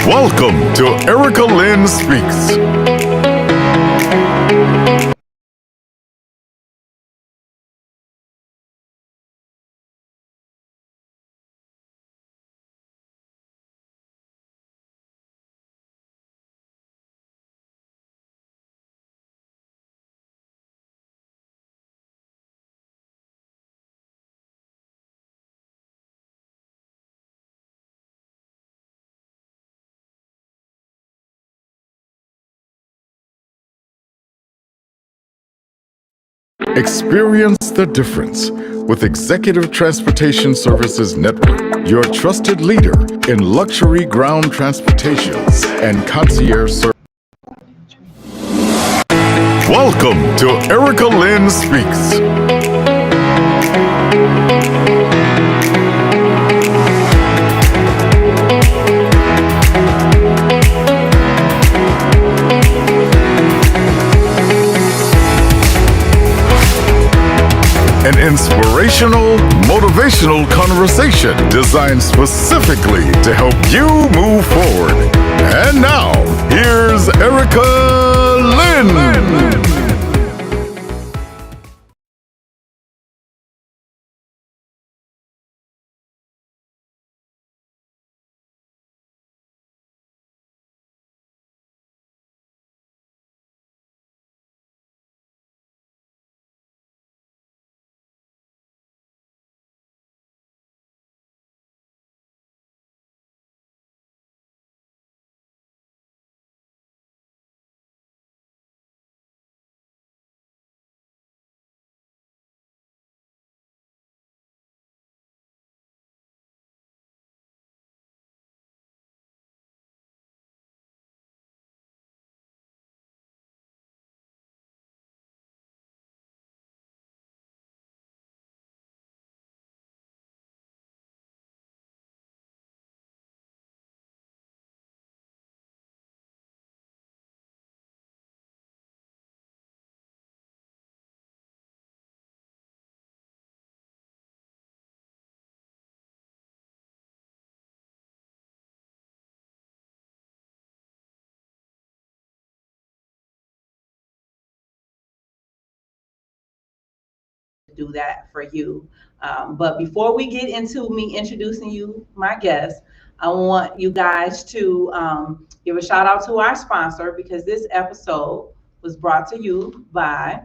Welcome to Lynn Speaks. Experience the difference with Executive Transportation Services Network, your trusted leader in luxury ground transportations and concierge service. Welcome to Lynn Speaks. An inspirational, motivational conversation designed specifically to help you move forward. And now, here's Lynn. Do that for you. But before we get into me introducing you, my guest, I want you guys to give a shout out to our sponsor because this episode was brought to you by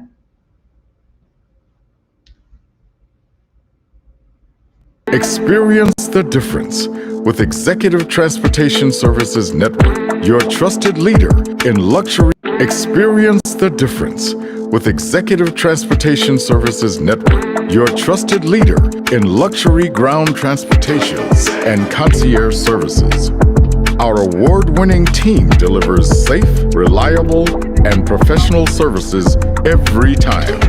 Experience the difference with Executive Transportation Services Network, your trusted leader in luxury. Experience the difference with Executive Transportation Services Network, your trusted leader in luxury ground transportations and concierge services. Our award-winning team delivers safe, reliable, and professional services every time.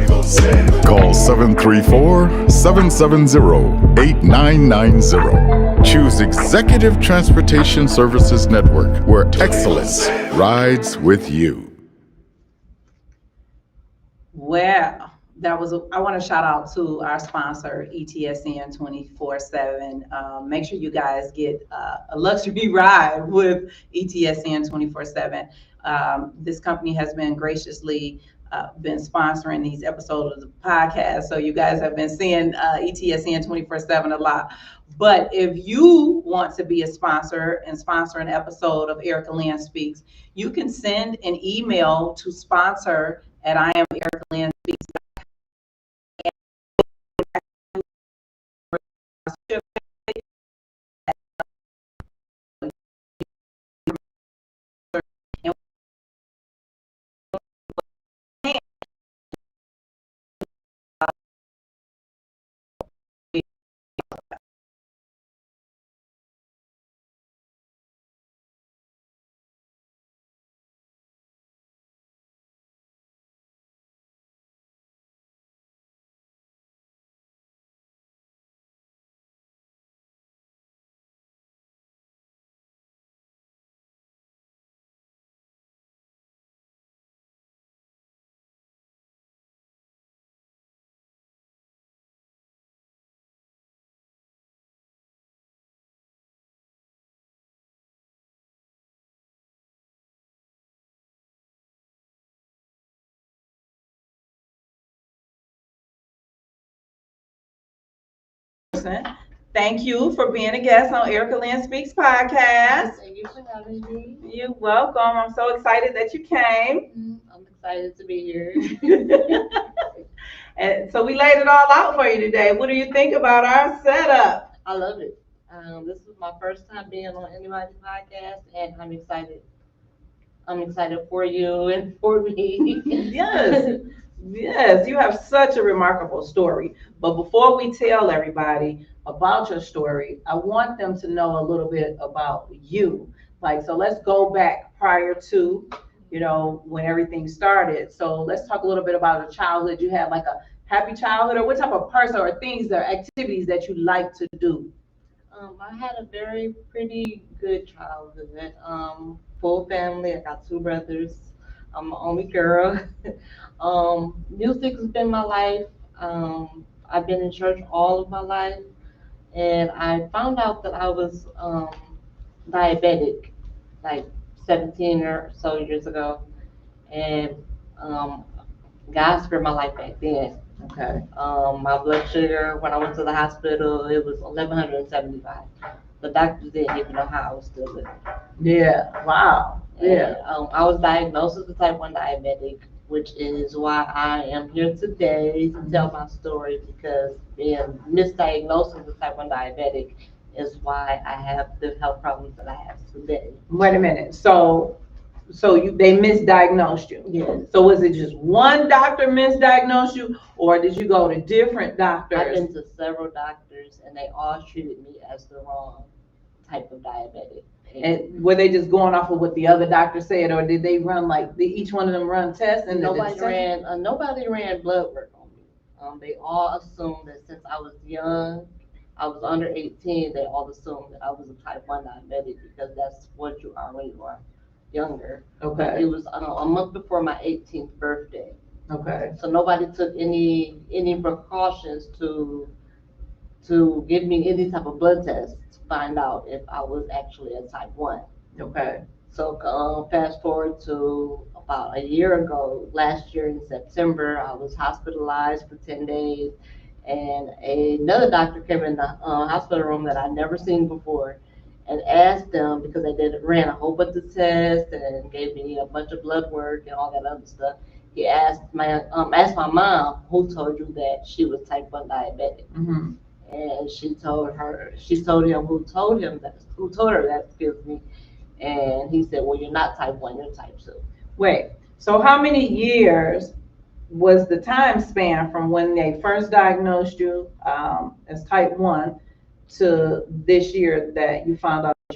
Call 734-770-8990. Choose Executive Transportation Services Network, where excellence rides with you. Well, I want to shout out to our sponsor, ETSN 24/7. Make sure you guys get a luxury ride with ETSN 24/7. This company has been graciously been sponsoring these episodes of the podcast. So you guys have been seeing ETSN 24/7 a lot. But if you want to be a sponsor and sponsor an episode of Lynn Speaks, you can send an email to sponsor@IamErikaLynnSpeaks.com. Patterson. Thank you for being a guest on Erica Lynn Speaks podcast. Thank you for having me. You're welcome. I'm so excited that you came. I'm excited to be here. And so we laid it all out for you today. What do you think about our setup? I love it. This is my first time being on anybody's podcast, and I'm excited. I'm excited for you and for me. Yes. Yes, you have such a remarkable story. But before we tell everybody about your story, I want them to know a little bit about you. Like, so let's go back prior to, when everything started. So let's talk a little bit about a childhood. You had like a happy childhood, or what type of person or things or activities that you like to do? I had a very pretty good childhood. Full family. I got 2 brothers. I'm the only girl. Music has been my life. I've been in church all of my life, and I found out that I was diabetic like 17 or so years ago, and um, God spared my life back then. Okay. My blood sugar when I went to the hospital, it was 1175. The doctors didn't even know how I was still living. Yeah. Wow. Yeah. And, I was diagnosed as a type 1 diabetic, which is why I am here today to tell my story, because being misdiagnosed as a type 1 diabetic is why I have the health problems that I have today. Wait a minute. They misdiagnosed you. Yes. So was it just one doctor misdiagnosed you, or did you go to different doctors? I've been to several doctors, and they all treated me as the wrong type of diabetic. And were they just going off of what the other doctor said, or did they run each one of them run tests? And nobody ran blood work on me. They all assumed that since I was young, I was under 18, they all assumed that I was a type 1 diabetic, because that's what you are when you are younger. Okay. It was a month before my 18th birthday. Okay. So nobody took any precautions to give me any type of blood test to find out if I was actually a type 1. Okay. So fast forward to about a year ago, last year in September, I was hospitalized for 10 days, and another doctor came in the hospital room that I'd never seen before, and asked them, because they ran a whole bunch of tests and gave me a bunch of blood work and all that other stuff. He asked my mom, who told you that she was type 1 diabetic? Mm-hmm. And she told him who told her that, excuse me. And he said, well, you're not type 1, you're type 2. Wait, so how many years was the time span from when they first diagnosed you as type 1 to this year that you found out that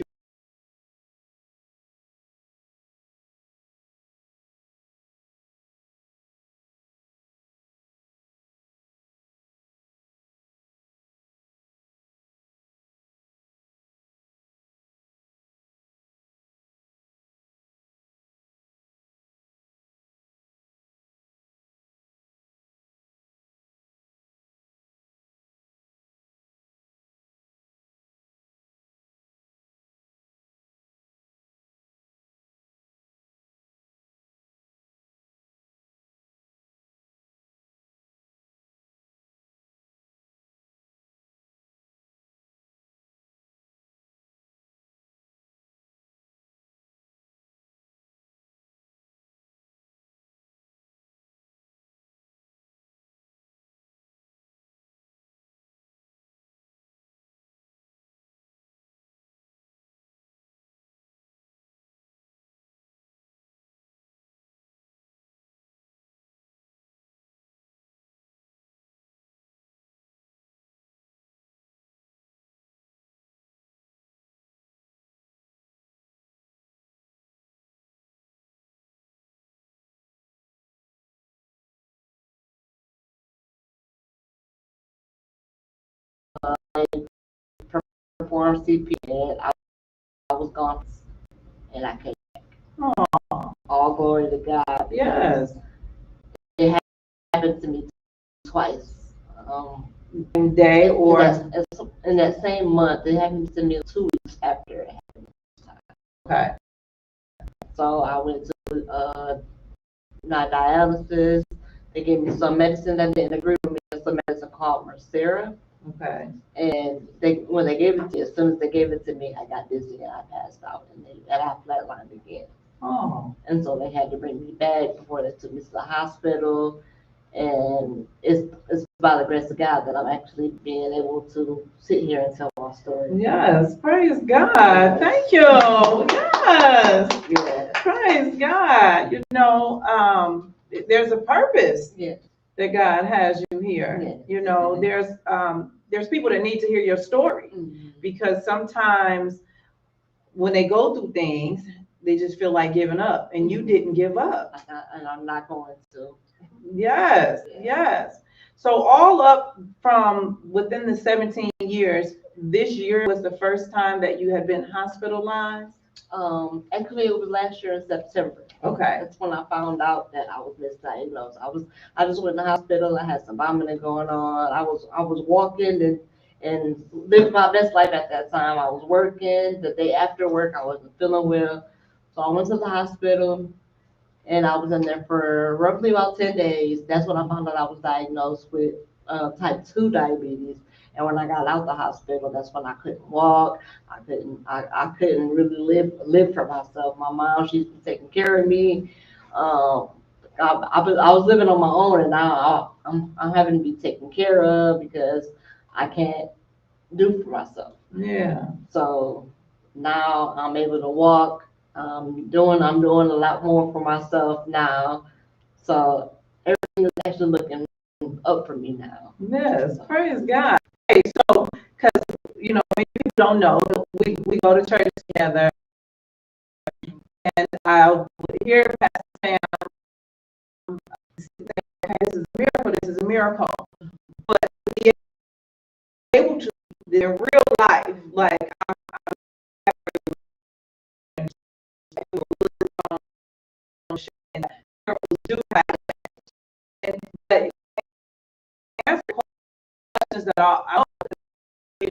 you performed CPR, I was gone, and I came back. Oh, All glory to God. yes. It happened to me twice. Same day or in that same month, it happened to me 2 weeks after it happened. okay. So I went to my dialysis. They gave me some medicine that didn't agree with me. Some medicine called Mircera. Okay. And when they gave it to, as soon as they gave it to me, I got dizzy and I passed out, and I flatlined again. Oh. And so they had to bring me back before they took me to the hospital. And it's by the grace of God that I'm actually being able to sit here and tell my story. Yes, praise God. Thank you. Yes. Yeah. Praise God. There's a purpose Yes. that God has you here. Yes. There's people that need to hear your story because sometimes when they go through things, they just feel like giving up, and you didn't give up. And I'm not going to. Yes, yes. So all up from within the 17 years, this year was the first time that you had been hospitalized? Actually, it was last year in September. Okay. That's when I found out that I was misdiagnosed. I just went to the hospital. I had some vomiting going on. I was walking and lived my best life at that time. I was working. The day after work, I wasn't feeling well, so I went to the hospital. And I was in there for roughly about 10 days. That's when I found out I was diagnosed with type 2 diabetes. And when I got out the hospital, that's when I couldn't walk. I couldn't really live for myself. My mom, she's been taking care of me. Um, I was living on my own, and now I'm having to be taken care of because I can't do for myself. Yeah. So now I'm able to walk. I'm doing a lot more for myself now. So everything is actually looking up for me now. Yes, praise God. Hey, so, because, many people don't know, we go to church together, and I would hear Pastor Sam say, okay, this is a miracle. But to be able to, in real life, like, miracles do happen. But answer questions that I was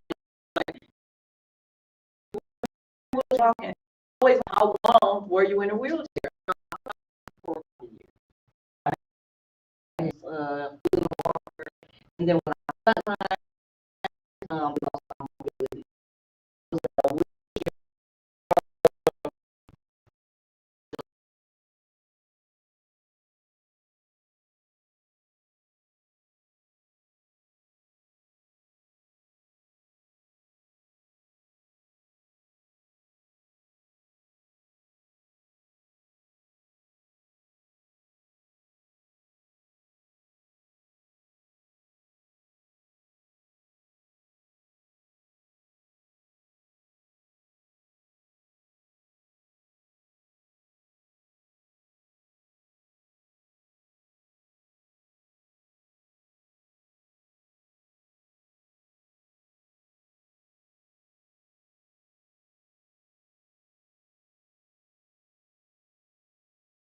talking. Always, how long were you in a wheelchair? And then when I um,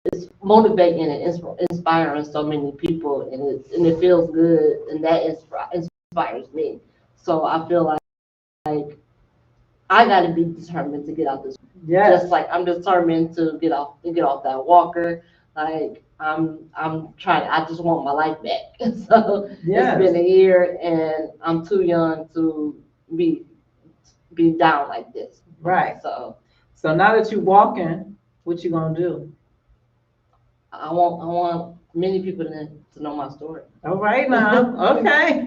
it's motivating and inspiring so many people, and it feels good, and that inspires me. So I feel like I got to be determined to get out this. Yes. Just like I'm determined to get off that walker. Like I'm trying. I just want my life back. So Yes. it's been a year, and I'm too young to be down like this. Right. So now that you're walking, what you gonna do? I want many people to know my story. All right now. Okay.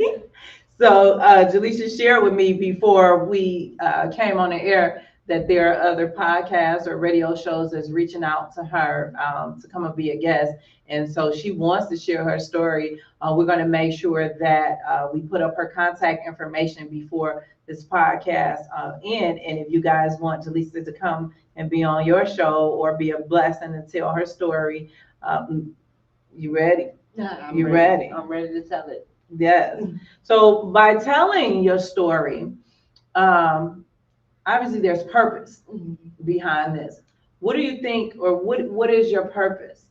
So Jalesa shared with me before we came on the air that there are other podcasts or radio shows that's reaching out to her to come and be a guest. And so she wants to share her story. We're going to make sure that we put up her contact information before this podcast in. And if you guys want Jalesa to come and be on your show or be a blessing and tell her story, you ready? Yeah, You ready? I'm ready to tell it. Yes. So by telling your story, obviously there's purpose behind this. What do you think, or what is your purpose?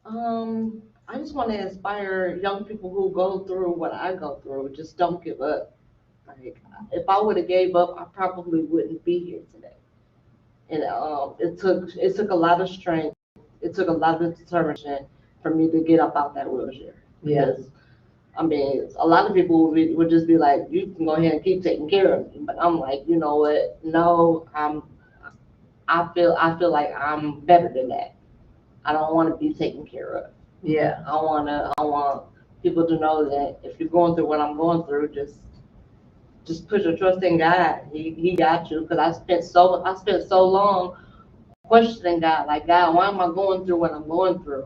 I just want to inspire young people who go through what I go through. Just don't give up. Like if I would have gave up, I probably wouldn't be here today. And it took a lot of strength. It took a lot of determination for me to get up out that wheelchair. Yes. Because I mean, a lot of people would just be like, you can go ahead and keep taking care of me. But I'm like, you know what? No, I feel like I'm better than that. I don't want to be taken care of. Yeah. I want people to know that if you're going through what I'm going through, just put your trust in God. He got you. Because I spent so long questioning God, like, God, why am I going through what I'm going through?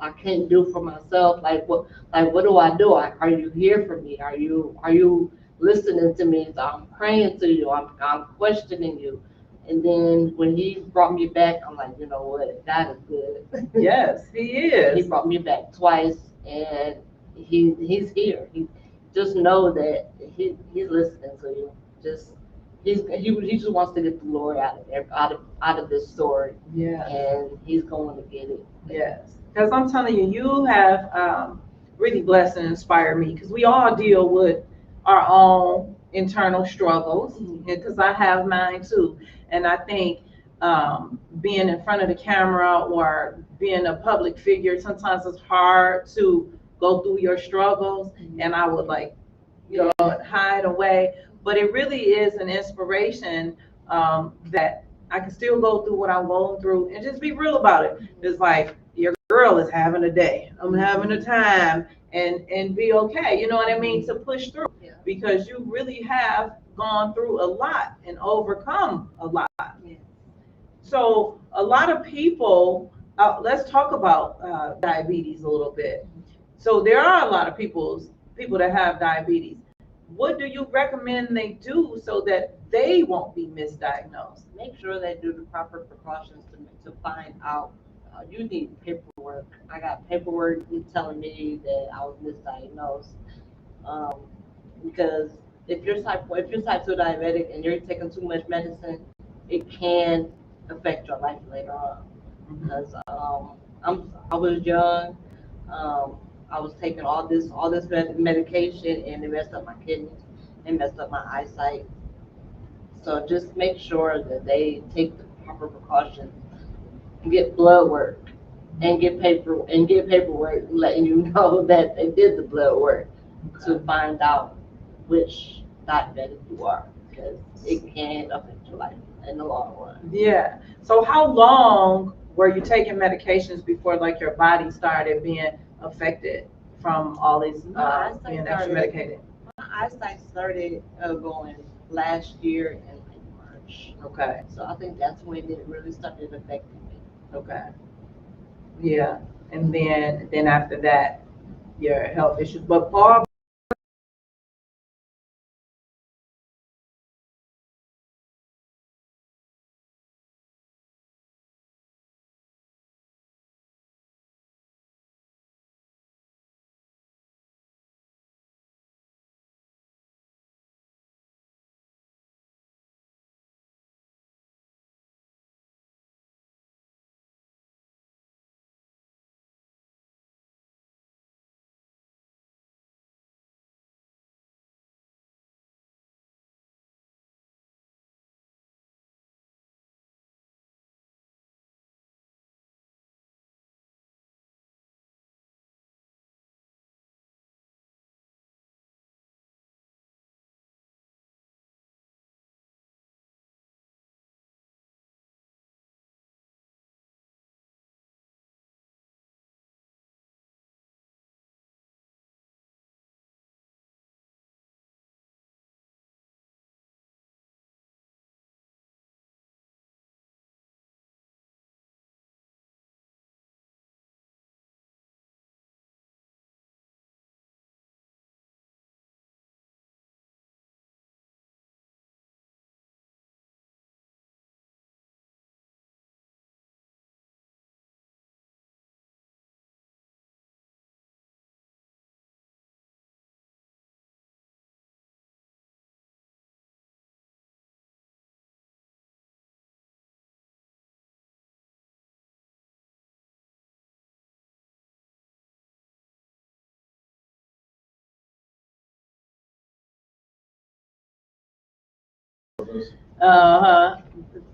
I can't do for myself. What do I do? Are you here for me? Are you listening to me? So I'm praying to you. I'm questioning you. And then when he brought me back, I'm like, you know what? God is good. Yes, he He is. brought me back twice, and he's here. He just know that he's listening to you. Just he just wants to get the glory out of this story, Yeah. and he's going to get it. Yes. Because I'm telling you, you have really blessed and inspired me because we all deal with our own internal struggles because I have mine too. And I think being in front of the camera or being a public figure, sometimes it's hard to go through your struggles. And I would like, hide away. But it really is an inspiration that I can still go through what I'm going through and just be real about it. It's like your girl is having a day. I'm having a time and be okay. You know what I mean? To push through Yeah. because you really have gone through a lot and overcome a lot. Yeah. So a lot of people, let's talk about diabetes a little bit. So there are a lot of people that have diabetes. What do you recommend they do so that they won't be misdiagnosed? Make sure they do the proper precautions to find out. You need paperwork. I got paperwork telling me that I was misdiagnosed. Um, because if you're type 2 diabetic and you're taking too much medicine, it can affect your life later on. Because I was young, um, I was taking all this medication, and it messed up my kidneys, and messed up my eyesight. So just make sure that they take the proper precautions, get blood work, and get paperwork letting you know that they did the blood work to find out which diabetic you are, because it can affect your life in the long run. Yeah. So how long were you taking medications before like your body started being affected from all these My eyesight being extra started- medicated? My eyesight started going last year in like March, Okay. so I think that's when it really started affecting me. Okay. Yeah. And then after that, your health issues. But Paul,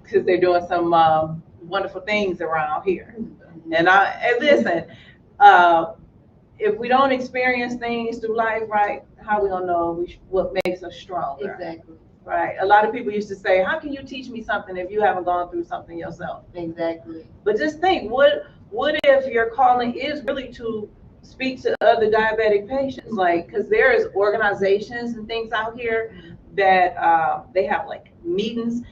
because they're doing some wonderful things around here. And listen, uh, if we don't experience things through life, right, how we gonna know what makes us stronger? Exactly. Right. A lot of people used to say, how can you teach me something if you haven't gone through something yourself? Exactly. But just think, what if your calling is really to speak to other diabetic patients? Like, because there is organizations and things out here that they have like meetings.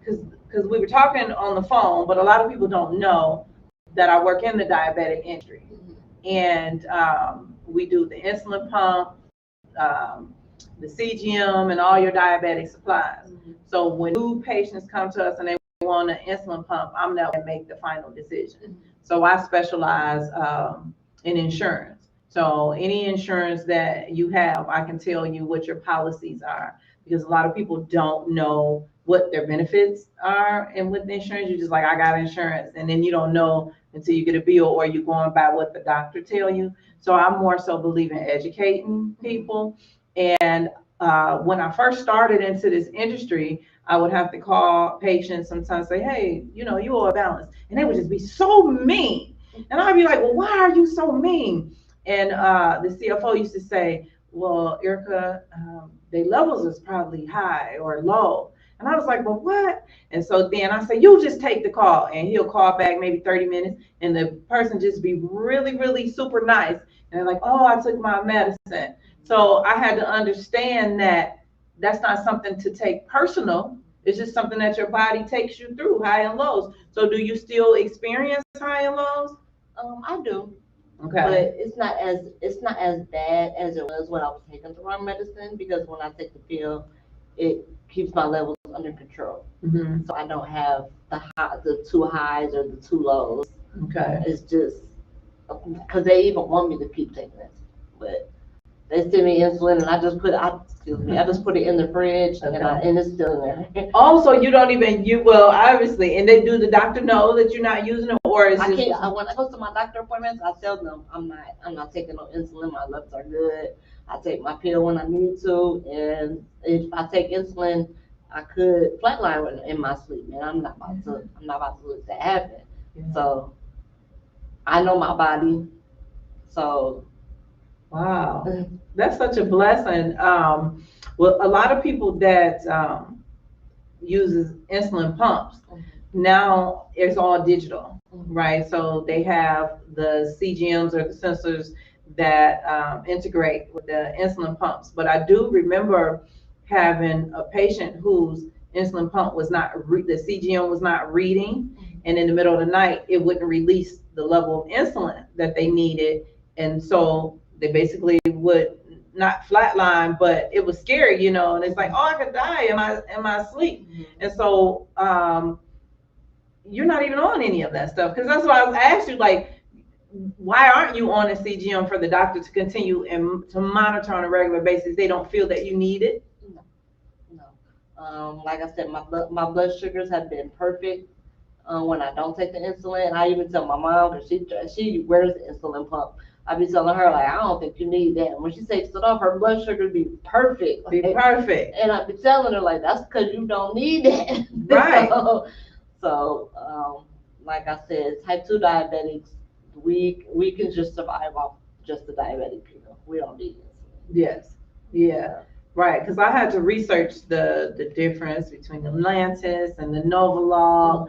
Because we were talking on the phone, but a lot of people don't know that I work in the diabetic industry, and we do the insulin pump, the CGM, and all your diabetic supplies. So when new patients come to us and they want an insulin pump, I'm there to make the final decision. So I specialize in insurance. So any insurance that you have, I can tell you what your policies are, because a lot of people don't know what their benefits are. And with the insurance, you're just like, I got insurance. And then you don't know until you get a bill, or you're going by what the doctor tell you. So I more so believe in educating people. And when I first started into this industry, I would have to call patients sometimes, say, hey, you owe a balance. And they would just be so mean. And I'd be like, well, why are you so mean? And the CFO used to say, well, Erica, their levels is probably high or low. And I was like, well, what? And so then I say, you just take the call. And he'll call back maybe 30 minutes. And the person just be really, really super nice. And they're like, oh, I took my medicine. So I had to understand that that's not something to take personal. It's just something that your body takes you through, high and lows. So do you still experience high and lows? I do. Okay. But it's not as bad as it was when I was taking the wrong medicine, because when I take the pill, it keeps my levels under control. Mm-hmm. So I don't have the two highs or the two lows. Okay. It's just because they even want me to keep taking it, but they send me insulin, and I just put it in the fridge, Okay. and it's still in there. Oh, so you don't even well, obviously, and do the doctor know that you're not using it, or is When I go to my doctor appointments, I tell them I'm not taking no insulin. My levels are good. I take my pill when I need to, and if I take insulin, I could flatline in my sleep, and I'm not about to let that happen. Yeah. So I know my body. So wow, that's such a blessing. Well, a lot of people that uses insulin pumps, now it's all digital, right? So they have the CGMs or the sensors that integrate with the insulin pumps. But I do remember having a patient whose insulin pump was not, the CGM was not reading, and in the middle of the night, it wouldn't release the level of insulin that they needed. And so they basically would not flatline, but it was scary, and it's like, oh, I could die in my sleep. And so you're not even on any of that stuff, because that's why I was asked you, like, why aren't you on a CGM for the doctor to continue and to monitor on a regular basis? They don't feel that you need it? No. Like I said, my blood sugars have been perfect when I don't take the insulin. I even tell my mom, because she wears the insulin pump, I be telling her, like, I don't think you need that. When she takes it off, her blood sugar be perfect. Perfect. And I be telling her, like, that's because you don't need that. Right. So, like I said, type 2 diabetics, we can just survive off just the diabetic pill. We don't need it. Yes. Yeah. Right. Because I had to research the difference between the Lantus and the Novolog.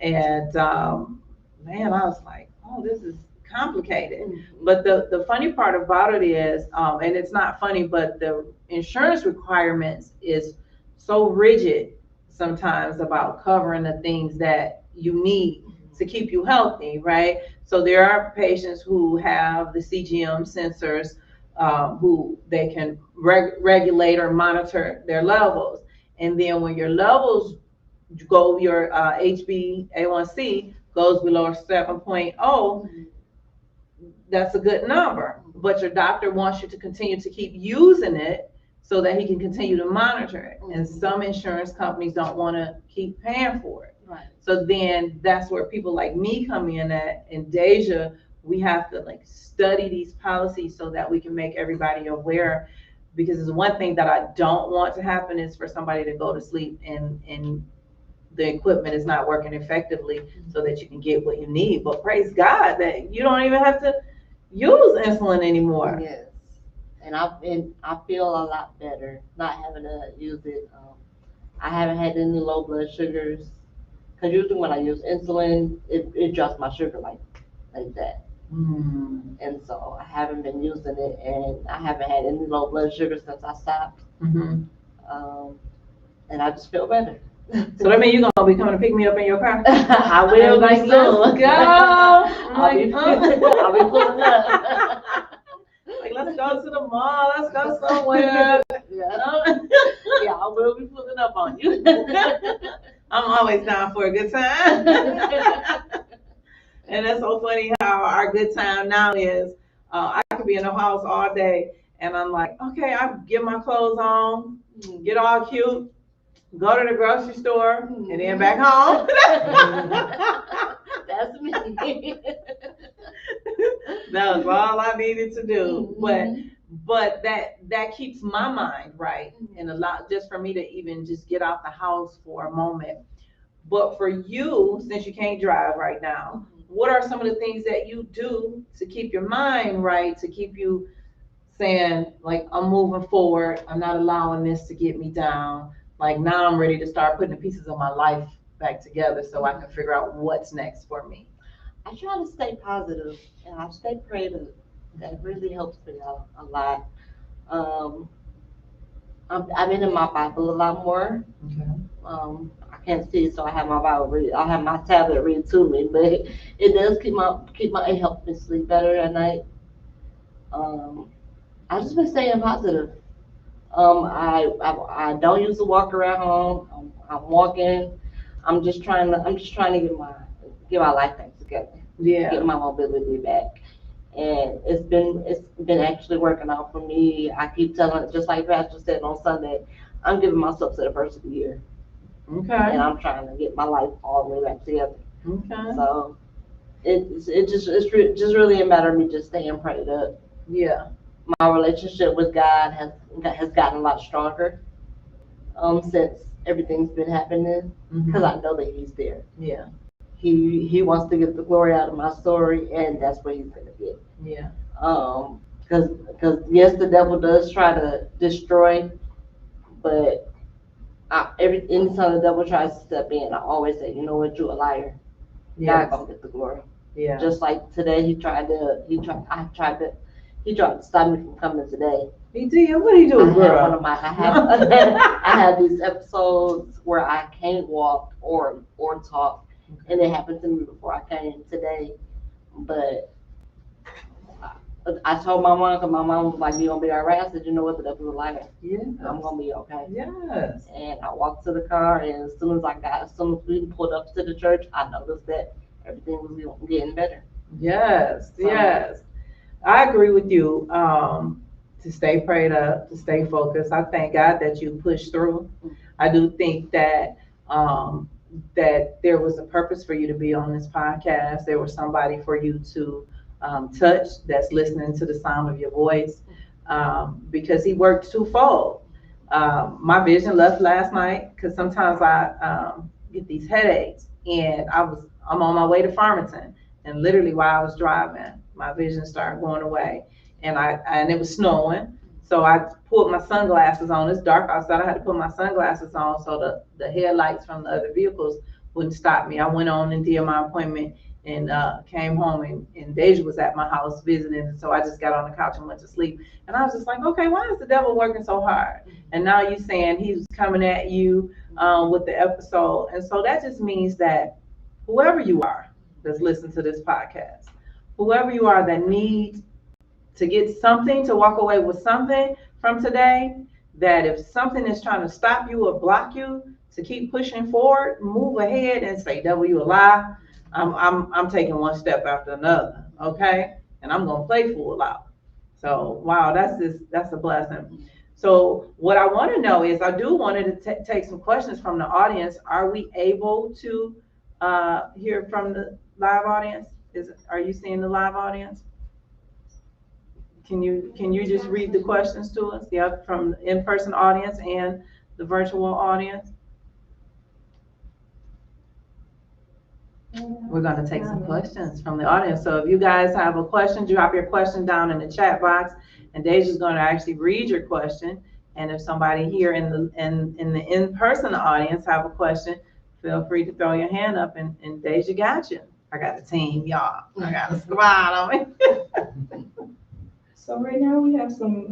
And man, I was like, oh, this is complicated. But the funny part about it is, and it's not funny, but the insurance requirements is so rigid sometimes about covering the things that you need to keep you healthy, right? So there are patients who have the CGM sensors, who they can regulate or monitor their levels. And then when your levels go, your HbA1c goes below 7.0, that's a good number. But your doctor wants you to continue to keep using it so that he can continue to monitor it. And some insurance companies don't want to keep paying for it. Right. So then that's where people like me come in at. In Deja, we have to like study these policies so that we can make everybody aware. Because it's one thing that I don't want to happen is for somebody to go to sleep and the equipment is not working effectively so that you can get what you need. But praise God that you don't even have to use insulin anymore. Yes, and I feel a lot better not having to use it. I haven't had any low blood sugars because usually when I use insulin, it drops my sugar like that. Mm. And so I haven't been using it, and I haven't had any low blood sugar since I stopped. Mm-hmm. Um, and I just feel better. So that means you're gonna be coming to pick me up in your car? I will like, be let's soon. go. I'll be pulling up. Like, let's go to the mall. Let's go somewhere. Yeah. Yeah, I will be pulling up on you. I'm always down for a good time. And that's so funny how our good time now is, I could be in the house all day and I'm like, okay, I get my clothes on, get all cute, go to the grocery store, and then back home. That's me. That was all I needed to do. But that keeps my mind right, and a lot just for me to even just get out the house for a moment. But for you, since you can't drive right now, what are some of the things that you do to keep your mind right, to keep you saying, like, I'm moving forward, I'm not allowing this to get me down. Like, now I'm ready to start putting the pieces of my life back together so I can figure out what's next for me. I try to stay positive and I stay creative. That really helps me out a lot. Um, I'm into my Bible a lot more. Okay. I can't see, so I have my Bible read. I have my tablet read to me, but it does it helps me sleep better at night. Um, I just been staying positive. I don't use to walk around home. I'm walking. I'm just trying to get my life back together. Yeah. Get my mobility back. And it's been actually working out for me. I keep telling, just like Pastor said on Sunday, I'm giving myself to the first of the year, Okay. and I'm trying to get my life all the way back together. Okay. So it's just really a matter of me just staying prayed up. Yeah. My relationship with God has gotten a lot stronger since everything's been happening because I know that He's there. Yeah. He wants to get the glory out of my story, and that's what He's gonna get. Yeah. Because yes, the devil does try to destroy, but anytime the devil tries to step in, I always say, you know what, you're a liar. Yeah. God gonna get the glory. Yeah. Just like today, he tried to stop me from coming today. He did. What did he do, girl? I have these episodes where I can't walk or talk, and it happened to me before I came today. But I told my mom, because my mom was like, "You gonna be all right?" I said, "You know what? The devil's a liar. Yeah. I'm gonna be okay." Yes. And I walked to the car, and as soon as we pulled up to the church, I noticed that everything was getting better. Yes. Yes. I agree with you. To stay prayed up, to stay focused. I thank God that you pushed through. I do think that that there was a purpose for you to be on this podcast. There was somebody for you to touch that's listening to the sound of your voice, because he worked twofold. My vision left last night because sometimes I get these headaches, and I'm on my way to Farmington, and literally while I was driving, my vision started going away, and it was snowing. So I pulled my sunglasses on. It's dark outside. I had to put my sunglasses on so the headlights from the other vehicles wouldn't stop me. I went on and did my appointment and came home, and Deja was at my house visiting. So I just got on the couch and went to sleep. And I was just like, okay, why is the devil working so hard? And now you're saying he's coming at you with the episode. And so that just means that whoever you are that's listening to this podcast, whoever you are that needs to get something, to walk away with something from today, that if something is trying to stop you or block you to keep pushing forward, move ahead and say, devil, you a lie. I'm taking one step after another, okay? And I'm gonna play full out. So wow, that's a blessing. So what I want to know is, I do want to take some questions from the audience. Are we able to hear from the live audience? Are you seeing the live audience? Can you just read the questions to us? Yeah, from the in-person audience and the virtual audience. We're going to take some questions from the audience. So if you guys have a question, drop your question down in the chat box, and Deja's going to actually read your question. And if somebody here in the in-person audience have a question, feel free to throw your hand up, and Deja got you. I got a team, y'all. I got a squad on me. So right now we have some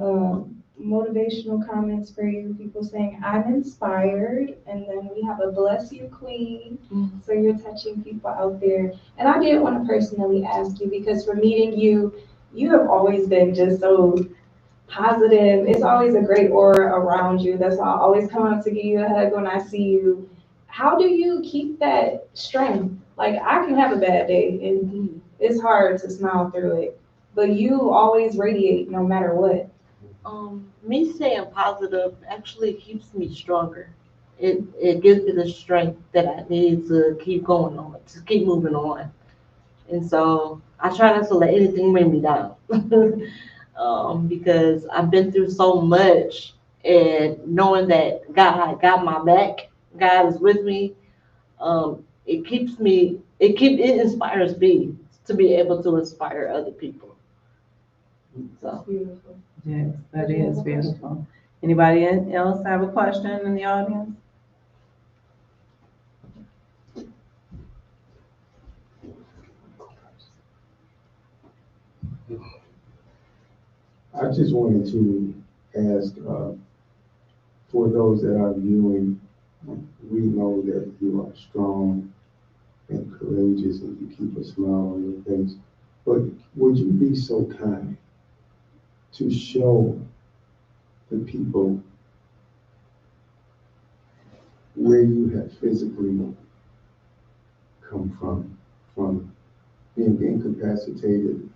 motivational comments for you. People saying, I'm inspired. And then we have a bless you, queen. So you're touching people out there. And I did want to personally ask you, because for meeting you, you have always been just so positive. It's always a great aura around you. That's why I always come up to give you a hug when I see you. How do you keep that strength? Like, I can have a bad day and it's hard to smile through it, but you always radiate no matter what. Me staying positive actually keeps me stronger. It gives me the strength that I need to keep going on, to keep moving on. And so I try not to let anything bring me down. Because I've been through so much, and knowing that God got my back, God is with me, it inspires me to be able to inspire other people. So. Beautiful. Yes, that is beautiful. Anybody else have a question in the audience? I just wanted to ask, for those that are viewing, we know that you are strong and courageous and you keep a smile on your face, but would you be so kind to show the people where you have physically come from being incapacitated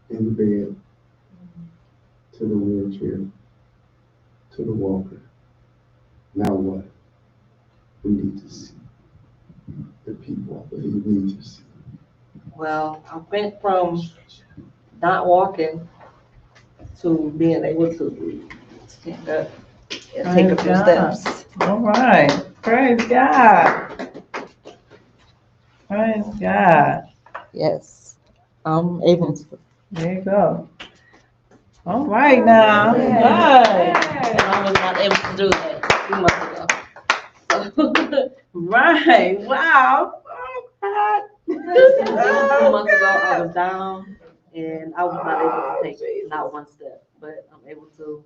in the bed, to the wheelchair, to the walker? Now what? We need to see the people that we need to see. Well, I went from not walking to being able to stand up and take a few steps. All right. Praise God. Praise God. Yes, I'm able to. There you go. All right now. And I was not able to do that a few months ago. So, Right. Wow. Oh, God. a few months ago, I was down and I was not able to take not one step, but I'm able to.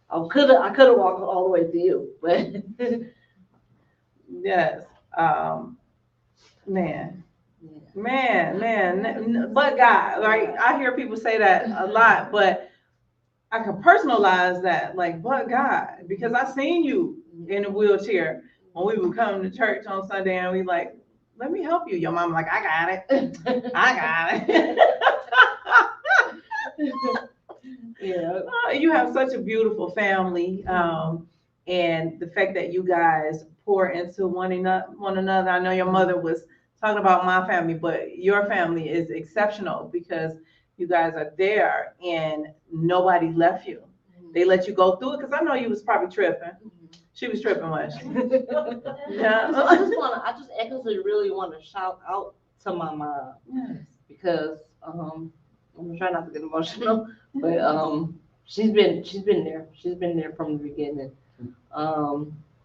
I could have walked all the way to you, but Yes. Man. But God, like, I hear people say that a lot, but I can personalize that, like, but God, because I seen you in a wheelchair when we would come to church on Sunday, and we like, let me help you. Your mom like, I got it. I got it. Yeah. You have such a beautiful family, and the fact that you guys pour into one another. I know your mother was talking about my family, but your family is exceptional because you guys are there and nobody left you. They let you go through it, because I know you was probably tripping. She was tripping, wasn't she? Yeah. I just actually really want to shout out to my mom. Yes. Because I'm gonna try not to get emotional, but she's been there. She's been there from the beginning.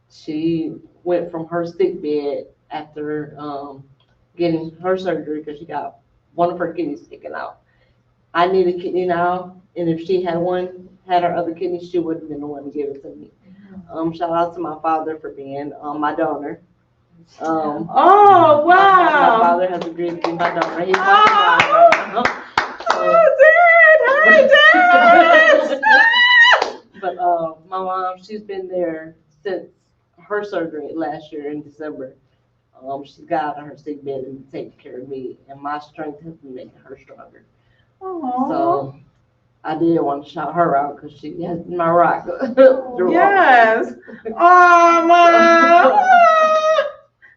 She went from her sick bed after getting her surgery because she got one of her kidneys taken out. I need a kidney now, and if she had her other kidney, she would have been the one to give it to me. Shout out to my father for being my donor. Oh, wow. My father has agreed to be my donor. He's not alive right now. But my mom, she's been there since her surgery last year in December. She got out of her sick bed and taking care of me, and my strength has been making her stronger. Aww. So I did want to shout her out because she has been my rock. Yes. Oh, Mom.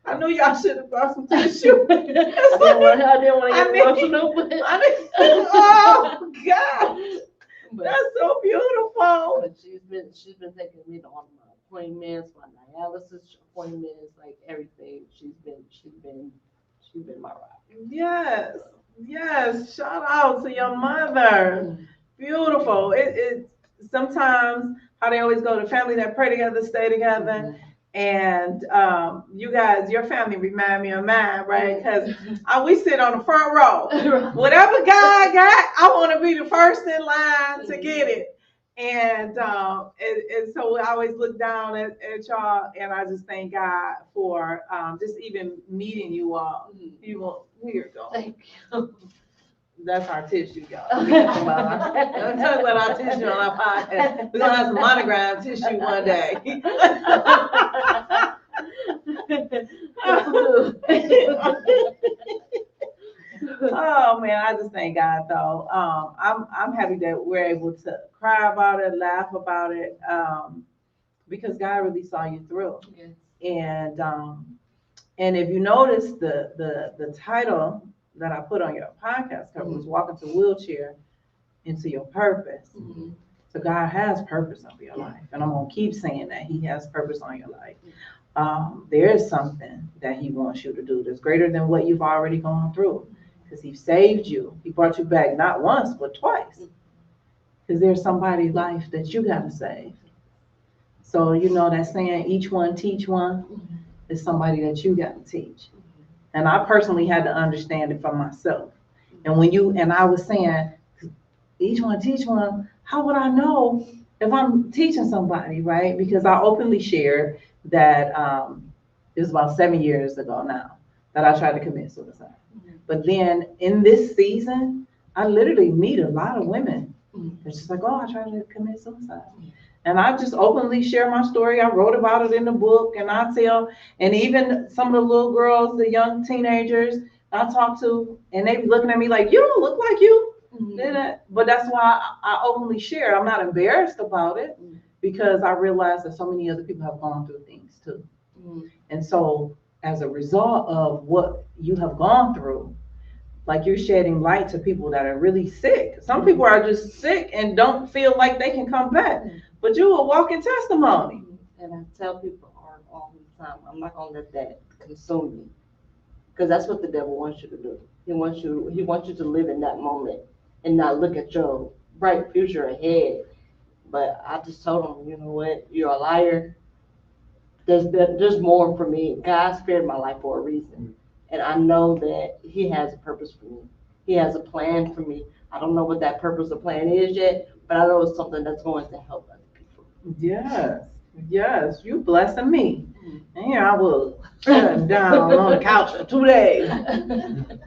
I knew y'all should have brought some tissue. I didn't want to get emotional, but oh, God. That's so beautiful. But she's been taking me to all my appointments, my dialysis appointments, like everything. She's been She's been my rock. Yes, yes. Shout out to your mother. Beautiful. It sometimes how they always go, the family that pray together, stay together. And you guys, your family remind me of mine, right? Because we sit on the front row. Whatever God got, I want to be the first in line to get it. And so I always look down at y'all, and I just thank God for just even meeting you all. You will, here you go. Thank you. That's our tissue, y'all. I'm talking about our tissue on our podcast. We're gonna have some monogram tissue one day. Oh man, I just thank God though. I'm happy that we're able to cry about it, laugh about it, because God really saw you through. Yes. And if you notice the title that I put on your podcast cover was Walking to Wheelchair into Your Purpose. Mm-hmm. So God has purpose over your life. And I'm going to keep saying that He has purpose on your life. There is something that He wants you to do that's greater than what you've already gone through. Because He saved you. He brought you back not once, but twice. Because there's somebody's life that you got to save. So you know that saying, each one teach one, is somebody that you got to teach. And I personally had to understand it for myself. And I was saying, each one teach one, how would I know if I'm teaching somebody, right? Because I openly shared that it was about 7 years ago now that I tried to commit suicide. Mm-hmm. But then in this season, I literally meet a lot of women. Mm-hmm. It's just like, oh, I tried to commit suicide. Mm-hmm. And I just openly share my story. I wrote about it in the book, and I tell, and even some of the little girls, the young teenagers I talk to, and they be looking at me like, you don't look like you. Mm-hmm. But that's why I openly share. I'm not embarrassed about it, because I realize that so many other people have gone through things too. Mm-hmm. And so as a result of what you have gone through, like you're shedding light to people that are really sick. Some people are just sick and don't feel like they can come back. But you're a walking testimony. And I tell people all the time, I'm not gonna let that consume me. Because that's what the devil wants you to do. He wants you to live in that moment and not look at your bright future ahead. But I just told him, you know what, you're a liar. There's more for me. God spared my life for a reason. And I know that He has a purpose for me. He has a plan for me. I don't know what that purpose or plan is yet, but I know it's something that's going to help other people. Yes, you blessing me. And here I was shutting down on the couch for 2 days.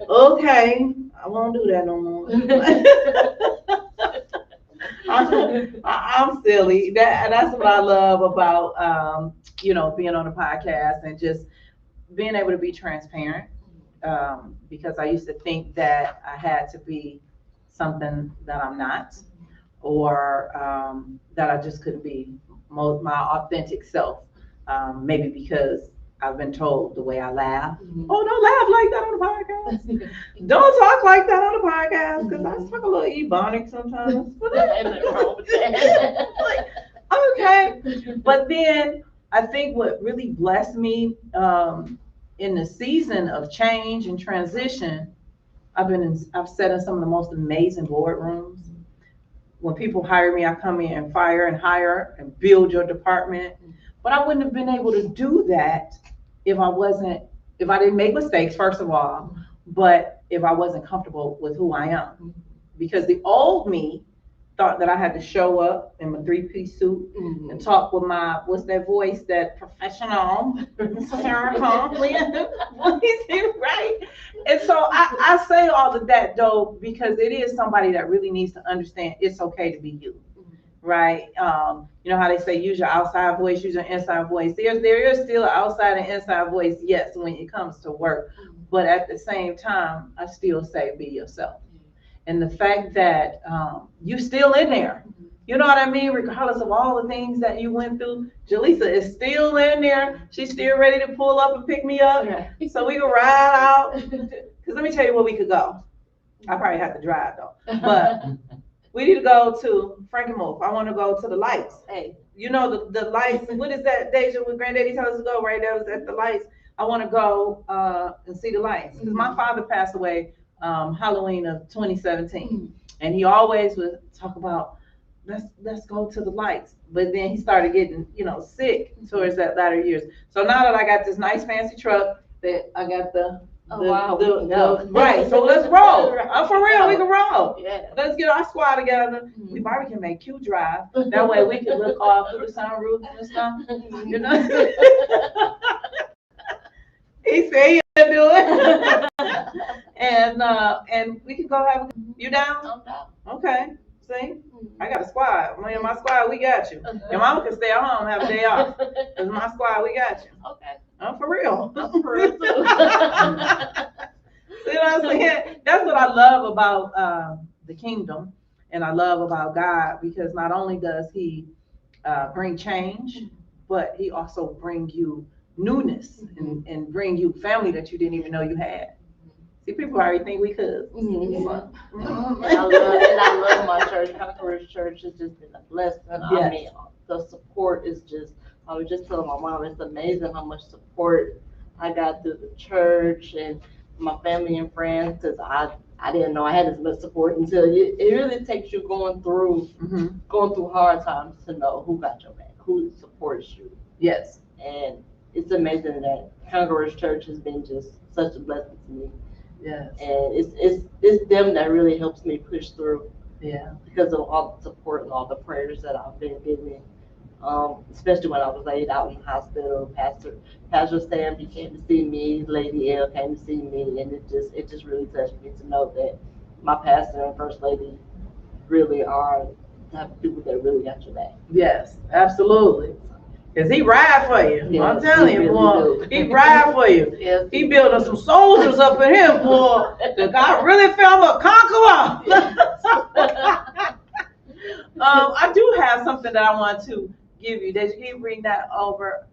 Okay, I won't do that no more. I'm silly. That's what I love about being on a podcast and just being able to be transparent. Because I used to think that I had to be something that I'm not, or that I just couldn't be my authentic self. Maybe because I've been told the way I laugh. Mm-hmm. Oh, don't laugh like that on the podcast. Don't talk like that on the podcast, because I talk a little Ebonic sometimes. Like, okay. But then I think what really blessed me in the season of change and transition, I've sat in some of the most amazing boardrooms. When people hire me, I come in and fire and hire and build your department. But I wouldn't have been able to do that if I didn't make mistakes, first of all, but if I wasn't comfortable with who I am. Because the old me thought that I had to show up in my 3-piece suit and talk with my, what's that voice, that professional, Sarah Conklin, right? And so I say all of that though, because it is somebody that really needs to understand it's okay to be you, right? You know how they say, use your outside voice, use your inside voice. There is still an outside and inside voice, yes, when it comes to work. But at the same time, I still say be yourself. And the fact that you still in there, you know what I mean? Regardless of all the things that you went through, Jalesa is still in there. She's still ready to pull up and pick me up. Yeah. So we can ride out. Because let me tell you where we could go. I probably have to drive though. But we need to go to Frankenmuth. I want to go to the lights. Hey, you know the lights. What is that, Deja, when Granddaddy tells us to go right there? Was at the lights. I want to go and see the lights. Because my father passed away Halloween of 2017. And he always would talk about, let's go to the lights. But then he started getting, sick towards that latter years. So now that I got this nice fancy truck, that I got right. So let's roll. For real, we can roll. Yeah. Let's get our squad together. We probably can make Q drive. That way we can look off through the sunroof and stuff. He said he'll do it. And we can go have. You down? I'm down. Okay. See, I got a squad. Me and my squad, we got you. Your mama can stay at home, have a day off. Cause my squad, we got you. Okay. I'm for real. I'm for real too. See what I'm saying? That's what I love about the kingdom, and I love about God, because not only does He bring change, but He also bring you newness and bring you family that you didn't even know you had. See, people already think we could. And I love my church. Conqueror's Church has just been a blessing. Yes. I mean, the support is just, I was just telling my mom, it's amazing how much support I got through the church and my family and friends, because I didn't know I had as much support until it really takes you going through hard times to know who got your back, who supports you. Yes. And it's amazing that Conqueror's Church has been just such a blessing to me. Yes. And it's them that really helps me push through. Yeah. Because of all the support and all the prayers that I've been getting. Especially when I was laid out in the hospital, Pastor Sam came to see me, Lady L came to see me, and it just really touched me to know that my pastor and First Lady really are the type of people that really got your back. Yes, absolutely. Cause he ride for you. Yes, I'm telling you, really boy, he ride for you. Yes. He building some soldiers up in him, boy. The God really felt a conqueror. I do have something that I want to give you. Did you bring that over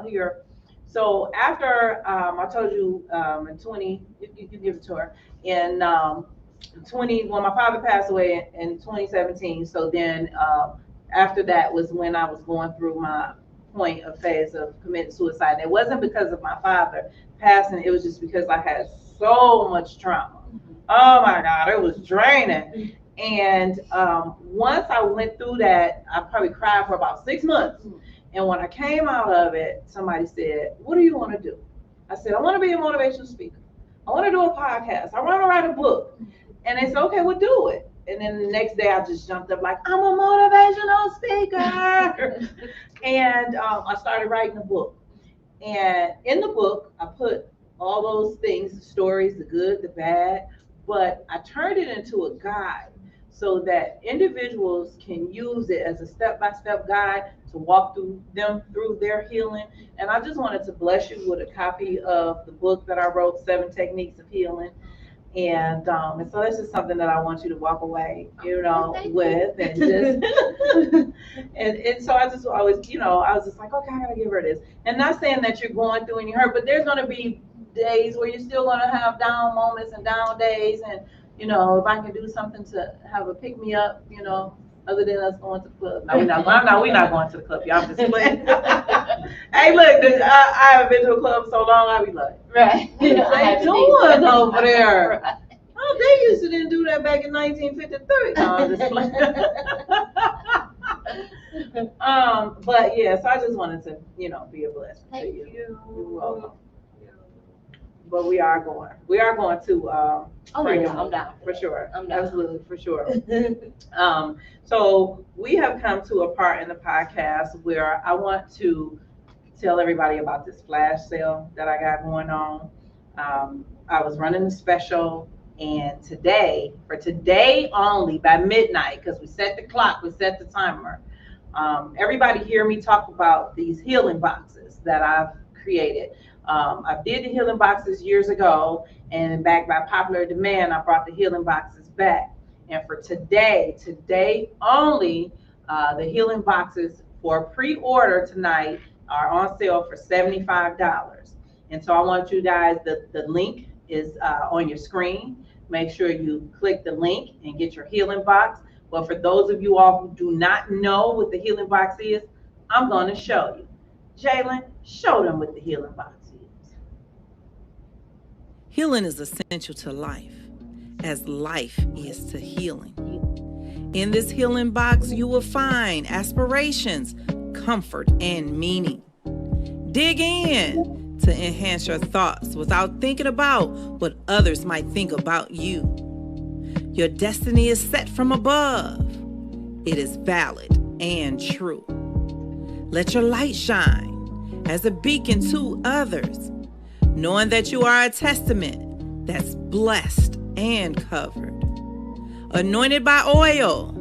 here? So after I told you in 20, you can give it to her. In 20, when my father passed away in 2017. So then after that was when I was going through my phase of committing suicide. And it wasn't because of my father passing. It was just because I had so much trauma. Oh my God, it was draining. And once I went through that, I probably cried for about 6 months. And when I came out of it, somebody said, "What do you want to do?" I said, "I want to be a motivational speaker. I want to do a podcast. I want to write a book." And they said, "Okay, we'll do it." And then the next day I just jumped up like, "I'm a motivational speaker." And I started writing a book. And in the book, I put all those things, the stories, the good, the bad, but I turned it into a guide so that individuals can use it as a step-by-step guide to walk through their healing. And I just wanted to bless you with a copy of the book that I wrote, 7 Techniques of Healing. And so that's just something that I want you to walk away, with, and just, and so I just always, I was just like, okay, I gotta give her this. And not saying that you're going through any hurt, but there's gonna be days where you're still gonna have down moments and down days. And, if I can do something to have a pick me up, other than us going to the club. No, we're not going to the club. Y'all just playing. Hey, look, I haven't been to a club so long, I be like, right. what are they doing over there? Right. Oh, they used to didn't do that back in 1953. No, I'm just playing. But yeah, so I just wanted to, be a blessing to you. Thank you. You're welcome. But we are going to I'm down for sure. I'm down. Absolutely, for sure. So we have come to a part in the podcast where I want to tell everybody about this flash sale that I got going on. I was running a special, and for today only, by midnight, because we set the clock, we set the timer. Everybody hear me talk about these healing boxes that I've created. I did the healing boxes years ago, and back by popular demand, I brought the healing boxes back. And for today only, the healing boxes for pre-order tonight are on sale for $75. And so I want you guys, the link is on your screen. Make sure you click the link and get your healing box. But for those of you all who do not know what the healing box is, I'm going to show you. Jalen, show them what the healing box is. Healing is essential to life, as life is to healing. In this healing box, you will find aspirations, comfort, and meaning. Dig in to enhance your thoughts without thinking about what others might think about you. Your destiny is set from above. It is valid and true. Let your light shine as a beacon to others, knowing that you are a testament that's blessed and covered. Anointed by oil,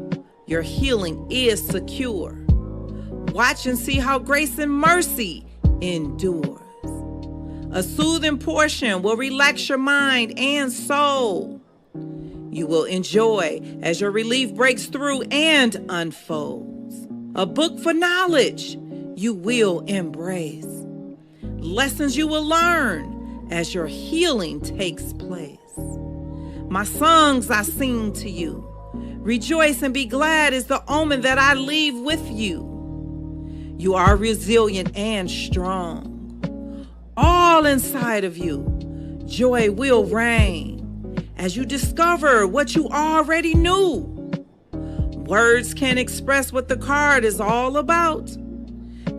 your healing is secure. Watch and see how grace and mercy endures. A soothing portion will relax your mind and soul. You will enjoy as your relief breaks through and unfolds. A book for knowledge you will embrace. Lessons you will learn as your healing takes place. My songs I sing to you. Rejoice and be glad is the omen that I leave with you. You are resilient and strong. All inside of you, joy will reign as you discover what you already knew. Words can't express what the card is all about,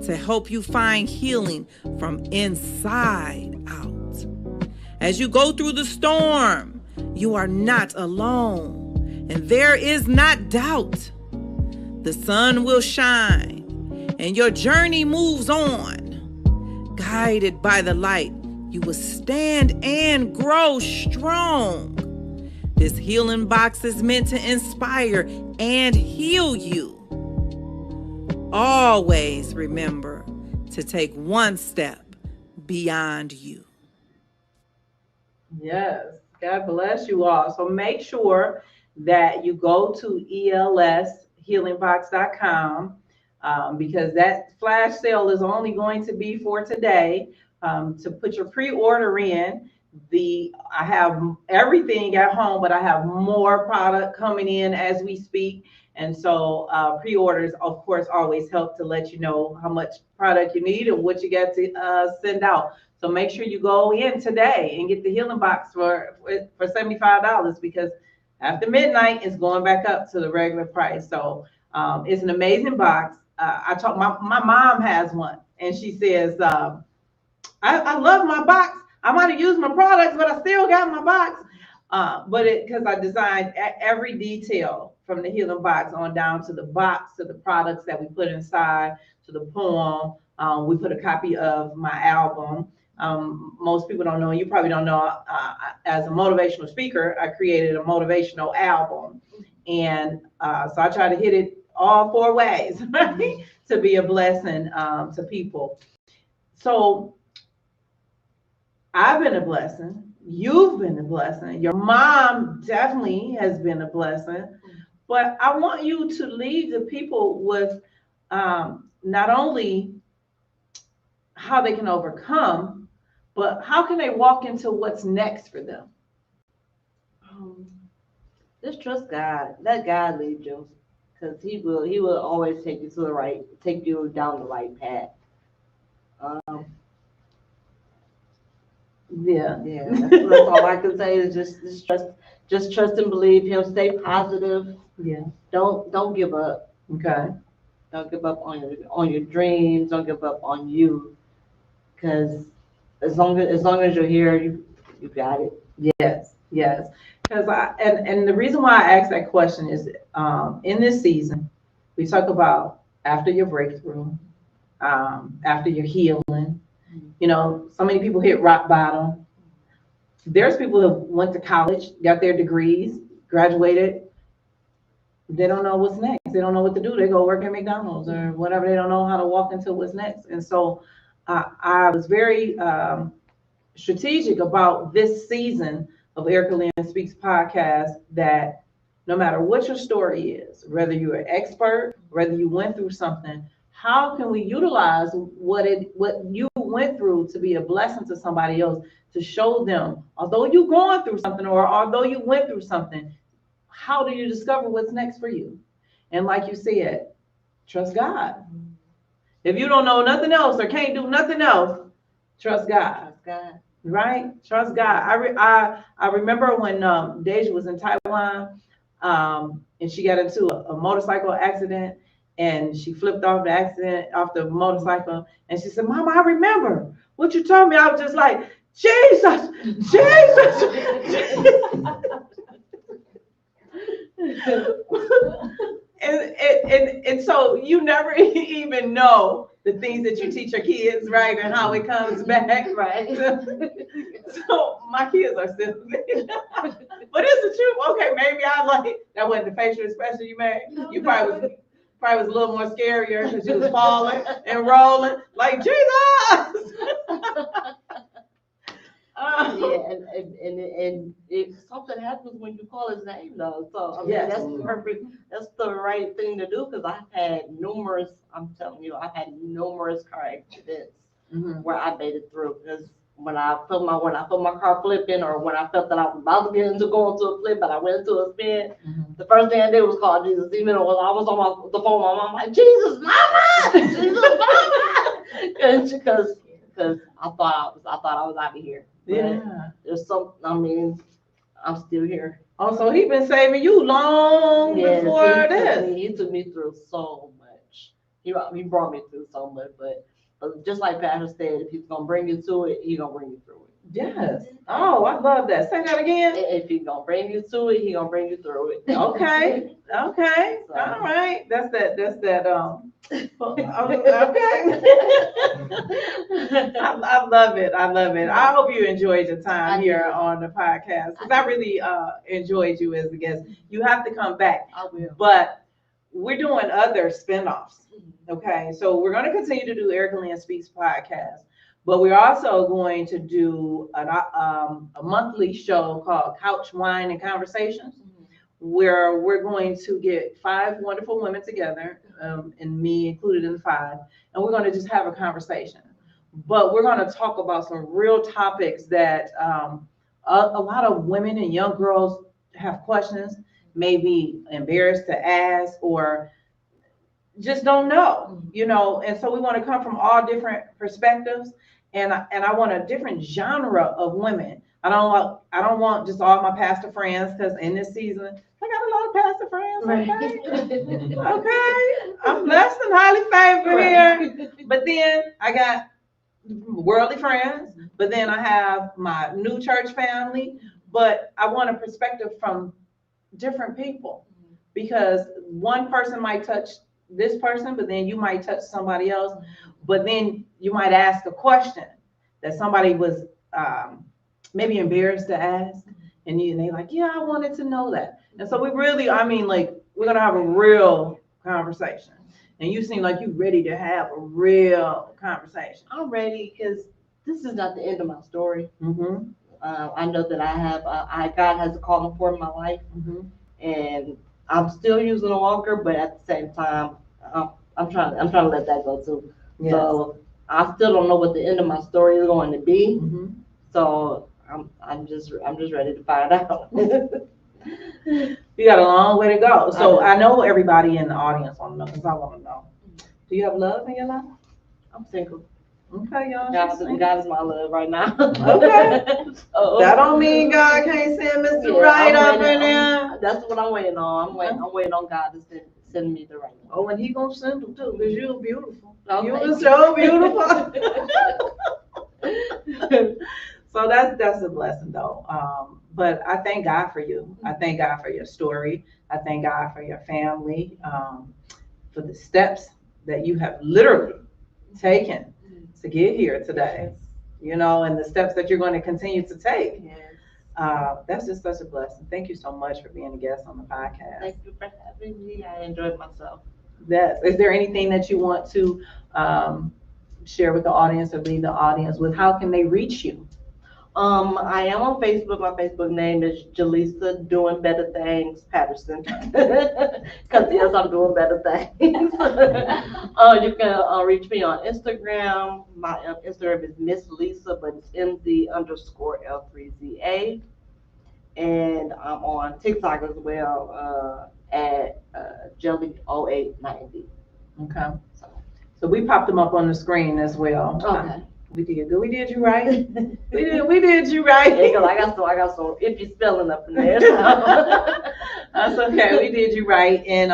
to help you find healing from inside out. As you go through the storm, you are not alone, and there is not doubt. The sun will shine, and your journey moves on. Guided by the light, you will stand and grow strong. This healing box is meant to inspire and heal you. Always remember to take one step beyond you. Yes, God bless you all. So make sure that you go to elshealingbox.com because that flash sale is only going to be for today. To put your pre-order in, I have everything at home, but I have more product coming in as we speak. And so pre-orders, of course, always help to let you know how much product you need and what you got to send out. So make sure you go in today and get the healing box for $75 because after midnight, it's going back up to the regular price. So it's an amazing box. My mom has one, and she says, I love my box. I might have used my products, but I still got my box. Because I designed every detail from the healing box on down to the box, to the products that we put inside, to the poem. We put a copy of my album. Most people don't know, you probably don't know, as a motivational speaker, I created a motivational album. And so I try to hit it all four ways, right? To be a blessing to people. So I've been a blessing. You've been a blessing. Your mom definitely has been a blessing. But I want you to leave the people with not only how they can overcome, but how can they walk into what's next for them? Just trust God. Let God lead you, because He will always take you down the right path. Yeah. That's all I can say is just trust and believe Him. Stay positive. Yeah. Don't give up. Okay. Don't give up on your dreams. Don't give up on you, because as long as you're here, you got it. Yes. Because and the reason why I asked that question is in this season, we talk about after your breakthrough, after your healing. You know, so many people hit rock bottom. There's people who went to college, got their degrees, graduated. They don't know what's next. They don't know what to do. They go work at McDonald's or whatever. They don't know how to walk into what's next. And so I was very strategic about this season of Erica Lynn Speaks podcast, that no matter what your story is, whether you're an expert, whether you went through something, how can we utilize what you went through to be a blessing to somebody else, to show them, although you're going through something or although you went through something, how do you discover what's next for you? And like you said, trust God. If you don't know nothing else or can't do nothing else, trust God. Trust God. Right? Trust God. I remember when Deja was in Taiwan, and she got into a motorcycle accident, and she flipped off the motorcycle, and she said, "Mama, I remember what you told me." I was just like, Jesus, Jesus. And so you never even know the things that you teach your kids, right, and how it comes back, Right. So my kids are still but it's the truth. Okay, maybe I like that wasn't the facial expression you made. You probably was a little more scarier because you was falling and rolling like Jesus. Yeah, and if something happens when you call his name though, so I mean Yes. that's perfect. That's the right thing to do because I've had numerous. I'm telling you, I've had numerous car accidents Mhm. where I made it through because when I felt my car flipping or when I felt that I was about to get into going to a flip, but I went into a spin. Mhm. The first thing I did was call Jesus. Even though I was on the phone with my mom, like Jesus, mama, Jesus, mama, because I thought I was out of here. But Yeah. there's some. I mean, I'm still here. Oh, so he been saving you long before this. He took me through so much. He brought me through so much, but just like Pastor said, if he's gonna bring you to it, he's gonna bring you through it. Yes. Oh, I love that. Say that again. If he's gonna bring you to it, he's gonna bring you through it. Okay. Okay. So. All right. That's that. Okay. I love it. I love it. I hope you enjoyed your time here on the podcast because I really enjoyed you as a guest. You have to come back. I will. But we're doing other spinoffs. Okay. So we're going to continue to do Erica Lynn Speaks podcast, but we're also going to do a monthly show called Couch Wine and Conversations, where we're going to get 5 wonderful women together, and me included in the 5, and we're going to just have a conversation. But we're going to talk about some real topics that a lot of women and young girls have questions, maybe embarrassed to ask, or just don't know, and so we want to come from all different perspectives, and I want a different genre of women. I don't want just all my pastor friends, because in this season I got a lot of pastor friends. Okay, I'm blessed and highly favored here, but then I got worldly friends, but then I have my new church family, but I want a perspective from different people, because one person might touch this person, but then you might touch somebody else, but then you might ask a question that somebody was maybe embarrassed to ask, and they like, yeah, I wanted to know that. And so we really, we're gonna have a real conversation, and you seem like you're ready to have a real conversation. I'm ready because this is not the end of my story. Mm-hmm. I know that God has a calling for my life, and I'm still using a walker, but at the same time, I'm trying to let that go too. Yes. So I still don't know what the end of my story is going to be. Mm-hmm. So I'm just ready to find out. You got a long way to go. So I know everybody in the audience want to know, because I want to know. Do you have love in your life? I'm single. Okay, y'all. God is my love right now. Okay. So, that don't mean God can't send Mr. Right up in there. That's what I'm waiting on. I'm waiting on God to send me the right one. Oh, and he gonna send them too, because you're beautiful. Okay. You're so beautiful. So that's a blessing though. But I thank God for you. I thank God for your story. I thank God for your family, for the steps that you have literally taken to get here today, and the steps that you're going to continue to take. Yes. That's just such a blessing. Thank you so much for being a guest on the podcast. Thank you for having me. I enjoyed myself. Yes. Is there anything that you want to share with the audience, or leave the audience with? How can they reach you? I am on Facebook. My Facebook name is Jalesa Doing Better Things Patterson. Because yes, I'm doing better things. You can reach me on Instagram. My Instagram is Miss Lisa, but it's MZ_L3ZA. And I'm on TikTok as well at Jelly0890. Okay. So we popped them up on the screen as well. Okay. We did good. We did you right. We did you right. Yeah, 'cause I got some iffy spelling up in there. So. That's okay. We did you right. And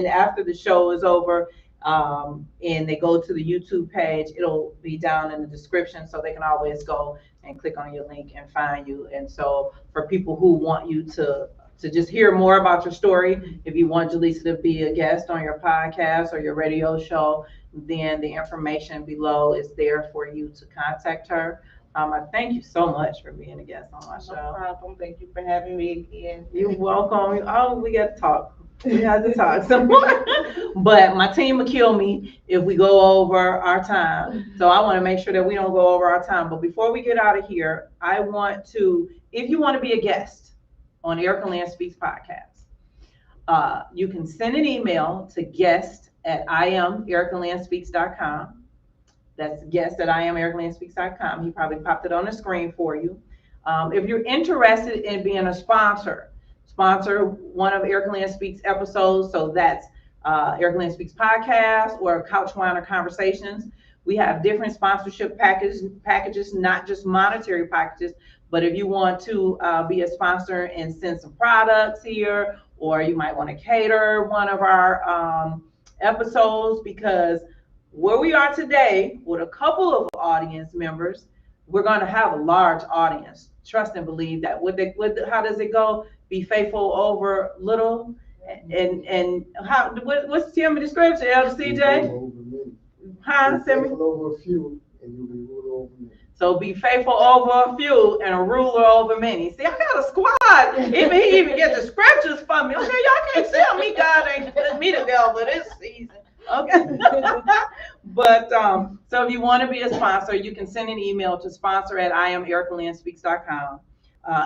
after the show is over, and they go to the YouTube page, it'll be down in the description, so they can always go and click on your link and find you. And so for people who want you to just hear more about your story, if you want Jalesa to be a guest on your podcast or your radio show, then the information below is there for you to contact her. I thank you so much for being a guest on my show. No problem. Thank you for having me again. You're welcome. Oh, we got to talk. We have to talk some more. But my team will kill me if we go over our time. So I want to make sure that we don't go over our time. But before we get out of here, I want to, if you want to be a guest on Erica Lynn Speaks podcast, you can send an email to guest@IamEricaLynnSpeaks.com. That's guest@IamEricaLynnSpeaks.com. He probably popped it on the screen for you. If you're interested in being a sponsor one of Erica Lynn Speaks episodes, so that's Erica Lynn Speaks podcast or Couch Wine or Conversations. We have different sponsorship packages, not just monetary packages, but if you want to be a sponsor and send some products here, or you might want to cater one of our episodes, because where we are today with a couple of audience members, we're going to have a large audience. Trust and believe that. How does it go? Be faithful over little, and how? What's the scripture, Elder CJ? Huh? Faithful over a few, and you'll be ruler over many. So be faithful over a few and a ruler over many. See, I got a squad. He even get the scriptures for me. Okay, y'all can't tell me God ain't put me together this season. Okay. But so if you want to be a sponsor, you can send an email to sponsor@IamEricaLynnSpeaks.com.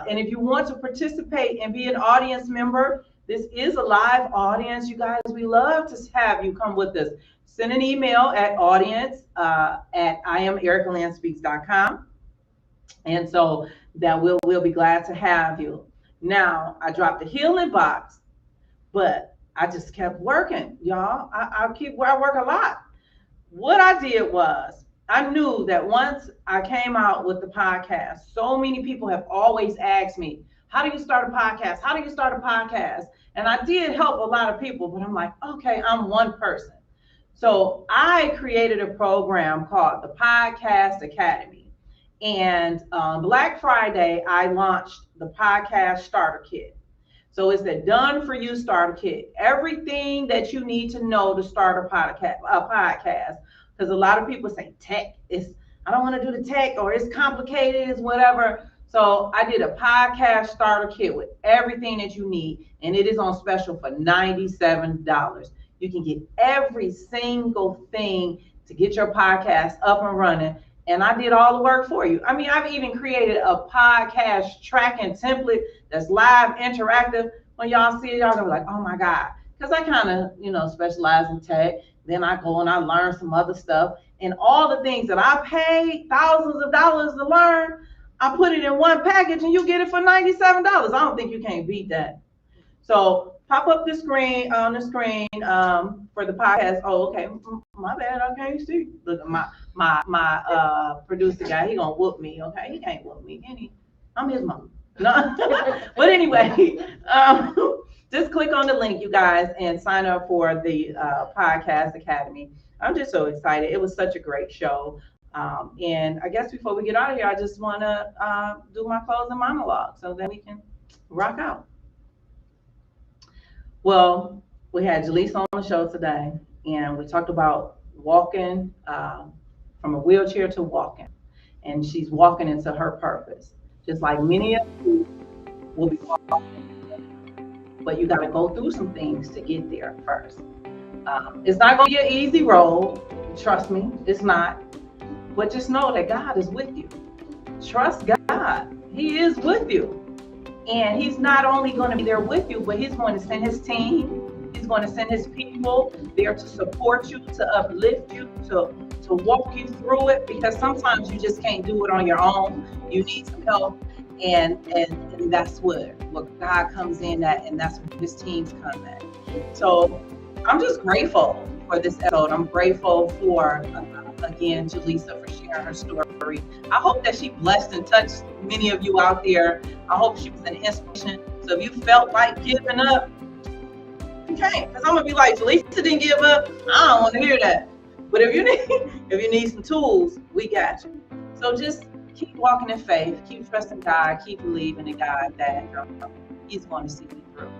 And if you want to participate and be an audience member, this is a live audience. You guys, we love to have you come with us. Send an email at audience@IamEricaLynnSpeaks.com. And so that we'll be glad to have you. Now, I dropped the healing box, but I just kept working, y'all. I work a lot. What I did was, I knew that once I came out with the podcast, so many people have always asked me, how do you start a podcast? How do you start a podcast? And I did help a lot of people, but I'm like, okay, I'm one person. So I created a program called the Podcast Academy. And Black Friday, I launched the Podcast Starter Kit. So it's the done for you starter kit. Everything that you need to know to start a podcast. Because a lot of people say tech I don't want to do the tech, or it's complicated, it's whatever. So I did a podcast starter kit with everything that you need, and it is on special for $97. You can get every single thing to get your podcast up and running. And I did all the work for you. I mean, I've even created a podcast tracking template that's live, interactive. When y'all see it, y'all gonna be like, oh my God. Because I kind of, specialize in tech. Then I go and I learn some other stuff. And all the things that I paid thousands of dollars to learn, I put it in one package and you get it for $97. I don't think you can't beat that. So pop up the screen for the podcast. Oh, okay. My bad. I can't see. Look, my producer guy, he gonna whoop me. Okay, he can't whoop me. Can he? I'm his mom. No. But anyway, just click on the link, you guys, and sign up for the Podcast Academy. I'm just so excited. It was such a great show. And I guess before we get out of here, I just want to do my closing monologue so that we can rock out. Well, we had Jalesa on the show today, and we talked about walking from a wheelchair to walking. And she's walking into her purpose. Just like many of you will be walking. But you got to go through some things to get there first. It's not going to be an easy road. Trust me, it's not. But just know that God is with you. Trust God. He is with you. And he's not only going to be there with you, but he's going to send his team. He's going to send his people there to support you, to uplift you, to walk you through it, because sometimes you just can't do it on your own. You need some help. And that's where God comes in at, and that's where his teams come at. So I'm just grateful for this episode. I'm grateful for, again, Jalesa for sharing her story. I hope that she blessed and touched many of you out there. I hope she was an inspiration. So if you felt like giving up, okay, because I'm gonna be like, Jalesa didn't give up. I don't want to hear that. But if you need some tools, we got you. So just keep walking in faith, keep trusting God, keep believing in God that He's going to see you through.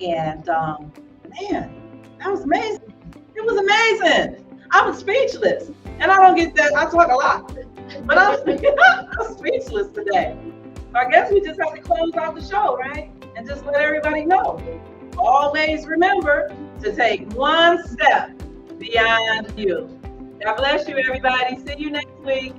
And man, that was amazing. It was amazing. I was speechless, and I don't get that. I talk a lot, but I'm speechless today. So I guess we just have to close out the show, right? And just let everybody know. Always remember to take one step beyond you. God bless you, everybody. See you next week.